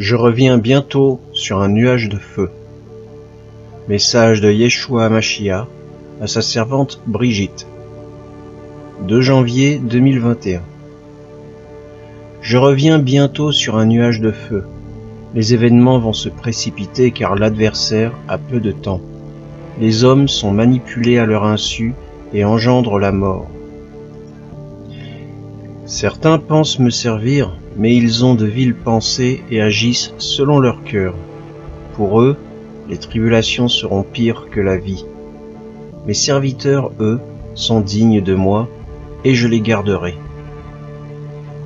Je reviens bientôt sur un nuage de feu. Message de Yeshua HaMashiach à sa servante Brigitte. 2 janvier 2021. Je reviens bientôt sur un nuage de feu. Les événements vont se précipiter car l'adversaire a peu de temps. Les hommes sont manipulés à leur insu et engendrent la mort. Certains pensent me servir, mais ils ont de viles pensées et agissent selon leur cœur. Pour eux, les tribulations seront pires que la vie. Mes serviteurs, eux, sont dignes de moi, et je les garderai.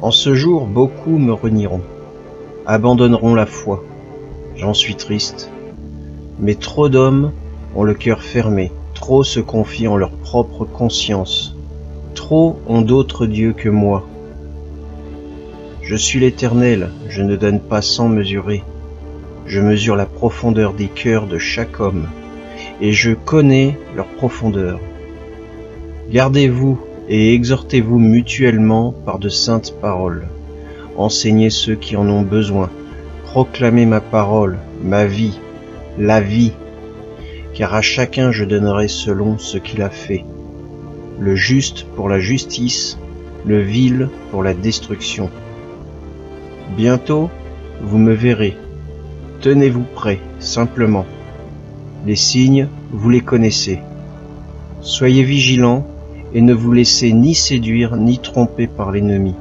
En ce jour, beaucoup me renieront, abandonneront la foi. J'en suis triste. Mais trop d'hommes ont le cœur fermé, trop se confient en leur propre conscience, trop ont d'autres dieux que moi. Je suis l'Éternel, je ne donne pas sans mesurer. Je mesure la profondeur des cœurs de chaque homme, et je connais leur profondeur. Gardez-vous et exhortez-vous mutuellement par de saintes paroles. Enseignez ceux qui en ont besoin. Proclamez ma parole, ma vie, la vie, car à chacun je donnerai selon ce qu'il a fait. Le juste pour la justice, le vil pour la destruction. Bientôt, vous me verrez. Tenez-vous prêts, simplement. Les signes, vous les connaissez. Soyez vigilants et ne vous laissez ni séduire ni tromper par l'ennemi.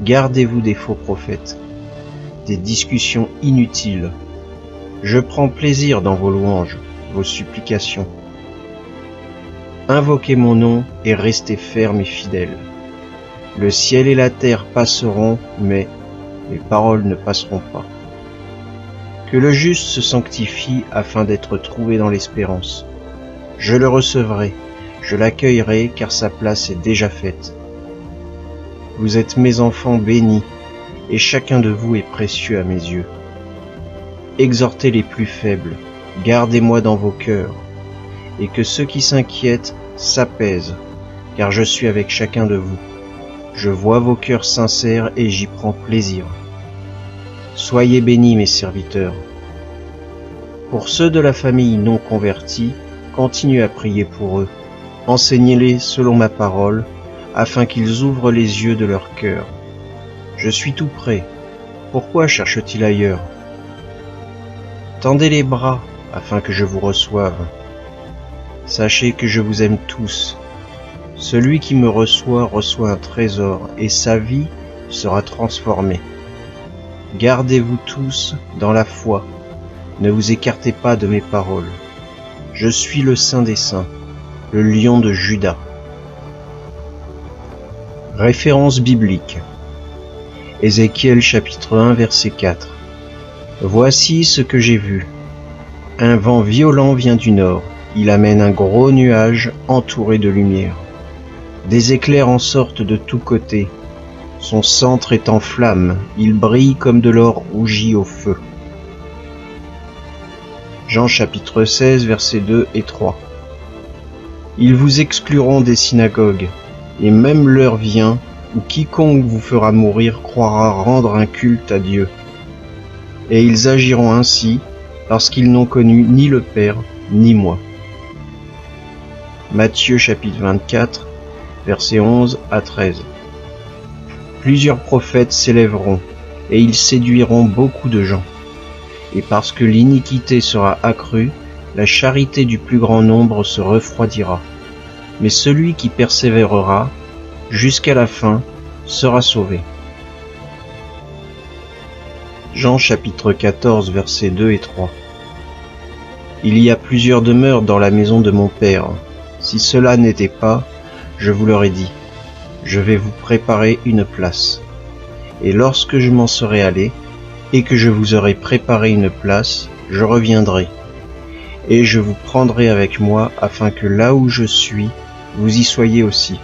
Gardez-vous des faux prophètes, des discussions inutiles. Je prends plaisir dans vos louanges, vos supplications. Invoquez mon nom et restez fermes et fidèles. Le ciel et la terre passeront, mais mes paroles ne passeront pas. Que le juste se sanctifie afin d'être trouvé dans l'espérance. Je le recevrai, je l'accueillerai car sa place est déjà faite. Vous êtes mes enfants bénis, et chacun de vous est précieux à mes yeux. Exhortez les plus faibles, gardez-moi dans vos cœurs, et que ceux qui s'inquiètent s'apaisent, car je suis avec chacun de vous. Je vois vos cœurs sincères et j'y prends plaisir. Soyez bénis, mes serviteurs. Pour ceux de la famille non convertie, continuez à prier pour eux. Enseignez-les selon ma parole, afin qu'ils ouvrent les yeux de leur cœur. Je suis tout prêt. Pourquoi cherche-t-il ailleurs? Tendez les bras, afin que je vous reçoive. Sachez que je vous aime tous. Celui qui me reçoit un trésor, et sa vie sera transformée. Gardez-vous tous dans la foi, ne vous écartez pas de mes paroles. Je suis le Saint des Saints, le Lion de Juda. Référence biblique. Ézéchiel chapitre 1 verset 4. Voici ce que j'ai vu. Un vent violent vient du nord, il amène un gros nuage entouré de lumière. Des éclairs en sortent de tous côtés. Son centre est en flammes, il brille comme de l'or rougi au feu. Jean chapitre 16 versets 2 et 3. Ils vous excluront des synagogues, et même l'heure vient où quiconque vous fera mourir croira rendre un culte à Dieu. Et ils agiront ainsi parce qu'ils n'ont connu ni le Père ni moi. Matthieu chapitre 24 versets 11 à 13. Plusieurs prophètes s'élèveront, et ils séduiront beaucoup de gens. Et parce que l'iniquité sera accrue, la charité du plus grand nombre se refroidira. Mais celui qui persévérera jusqu'à la fin sera sauvé. Jean chapitre 14 versets 2 et 3. Il y a plusieurs demeures dans la maison de mon Père. Si cela n'était pas, je vous l'aurais dit, je vais vous préparer une place. Et lorsque je m'en serai allé, et que je vous aurai préparé une place, je reviendrai. Et je vous prendrai avec moi, afin que là où je suis, vous y soyez aussi.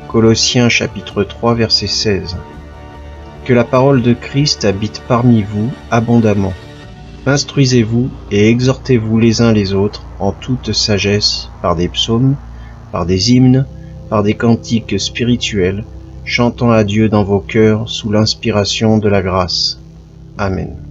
Colossiens chapitre 3 verset 16. Que la parole de Christ habite parmi vous abondamment. Instruisez-vous et exhortez-vous les uns les autres en toute sagesse par des psaumes, par des hymnes, par des cantiques spirituels, chantant à Dieu dans vos cœurs sous l'inspiration de la grâce. Amen.